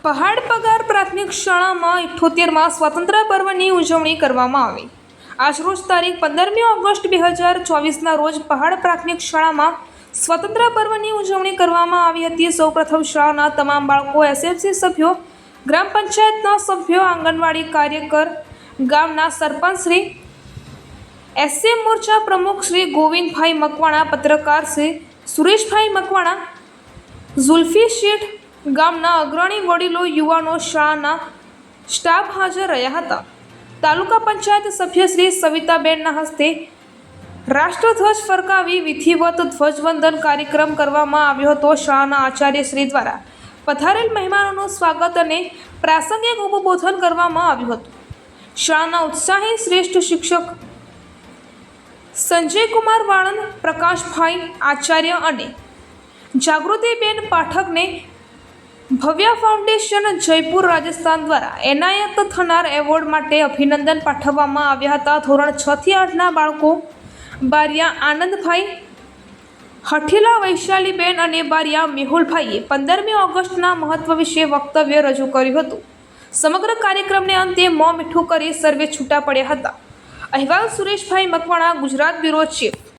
પહાડ પગાર પ્રાથમિક શાળામાં 78મા સ્વાતંત્ર્ય પર્વની ઉજવણી કરવામાં આવી। આજરોજ તારીખ 15મી ઓગસ્ટ 2024ના રોજ પહાડ પ્રાથમિક શાળામાં સ્વાતંત્ર્ય પર્વની ઉજવણી કરવામાં આવી હતી। સૌપ્રથમ શાળાના તમામ બાળકો, એસએમસી સભ્યો, ગ્રામ પંચાયતના સભ્યો, આંગણવાડી કાર્યકર, ગામના સરપંચ શ્રી, એસસી મોરચા પ્રમુખ શ્રી ગોવિંદભાઈ મકવાણા, પત્રકાર શ્રી સુરેશભાઈ મકવાણા, ઝુલ્ફી શેઠ, ગામના અગ્રણી વડીલો, યુવાનો, શાળાના સ્ટાફ હાજર રહ્યા હતા। તાલુકા પંચાયત સભ્ય શ્રી સવિતાબેનના હસ્તે રાષ્ટ્રધ્વજ ફરકાવી વિધિવત ધ્વજવંદન કાર્યક્રમ કરવામાં આવ્યો હતો। શાળાના આચાર્ય શ્રી દ્વારા પધારેલ મહેમાનોનું સ્વાગત અને પ્રાસંગિક ઉદબોધન કરવામાં આવ્યું હતું। શાળાના ઉત્સાહી શ્રેષ્ઠ શિક્ષક સંજયકુમાર વાળંદ, પ્રકાશભાઈ આચાર્ય અને જાગૃતિબેન પાઠકને ભવ્ય ફાઉન્ડેશન જયપુર રાજસ્થાન દ્વારા એનાયત થનાર એવોર્ડ માટે અભિનંદન પાઠવવામાં આવ્યા હતા। ધોરણ 6 થી 8ના બાળકો બારિયા આનંદભાઈ, હઠીલા વૈશાલીબેન અને બારિયા મેહુલભાઈએ 15મી ઓગસ્ટના મહત્વ વિશે વક્તવ્ય રજૂ કર્યું હતું। સમગ્ર કાર્યક્રમને અંતે મોં મીઠું કરી સર્વે છૂટા પડ્યા હતા। અહેવાલ સુરેશભાઈ મકવાણા, ગુજરાત બ્યુરો ચીફ।